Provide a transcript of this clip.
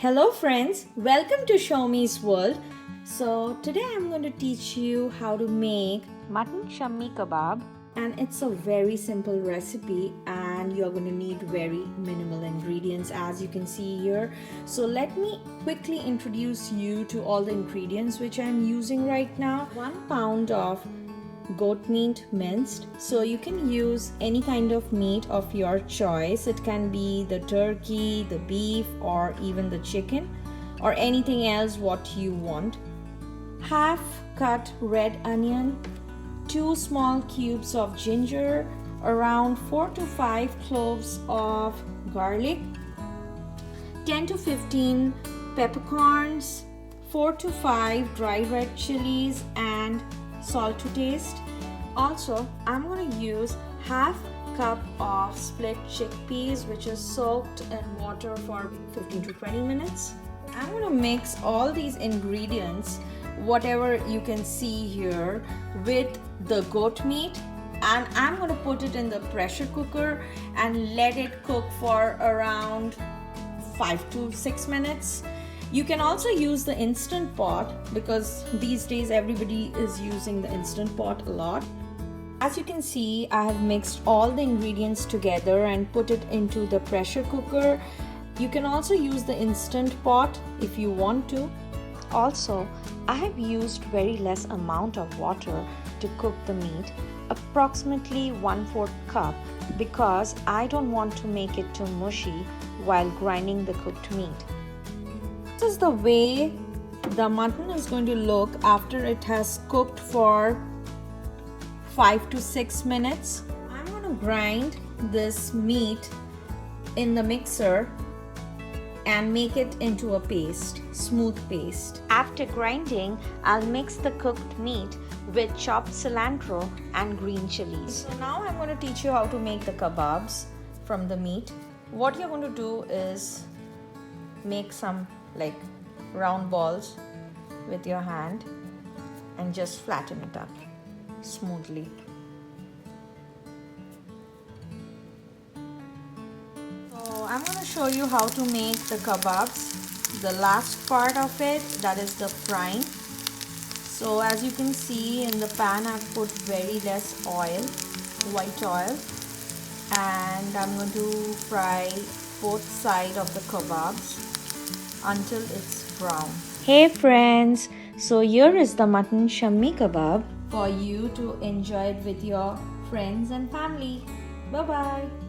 Hello friends, welcome to Soumiz World. So today I'm going to teach you how to make Mutton Shami Kabab. And it's a very simple recipe and you're going to need very minimal ingredients as you can see here. So let me quickly introduce you to all the ingredients which I'm using right now. 1 pound of goat meat minced, so you can use any kind of meat of your choice. It can be the turkey, the beef, or even the chicken, or anything else what you want. Half cut red onion, 2 small cubes of ginger, around 4 to 5 cloves of garlic, 10 to 15 peppercorns, 4 to 5 dry red chilies, and salt to taste. Also, I'm going to use half cup of split chickpeas which is soaked in water for 15 to 20 minutes. I'm going to mix all these ingredients, whatever you can see here, with the goat meat, and I'm going to put it in the pressure cooker and let it cook for around 5 to 6 minutes. You can also use the instant pot because these days everybody is using the instant pot a lot. As you can see, I have mixed all the ingredients together and put it into the pressure cooker. You can also use the instant pot if you want to. Also, I have used very less amount of water to cook the meat, approximately 1/4 cup, because I don't want to make it too mushy while grinding the cooked meat. This is the way the mutton is going to look after it has cooked for 5 to 6 minutes. I'm going to grind this meat in the mixer and make it into a paste, smooth paste. After grinding, I'll mix the cooked meat with chopped cilantro and green chilies. So now I'm going to teach you how to make the kebabs from the meat. What you're going to do is make some like round balls with your hand and just flatten it up smoothly. So I'm going to show you how to make the kebabs, the last part of it, that is the frying. So as you can see in the pan, I've put very less oil, white oil, and I'm going to fry both sides of the kebabs until it's brown. Hey friends, so here is the Mutton Shami Kabab For you to enjoy it with your friends and family. Bye bye.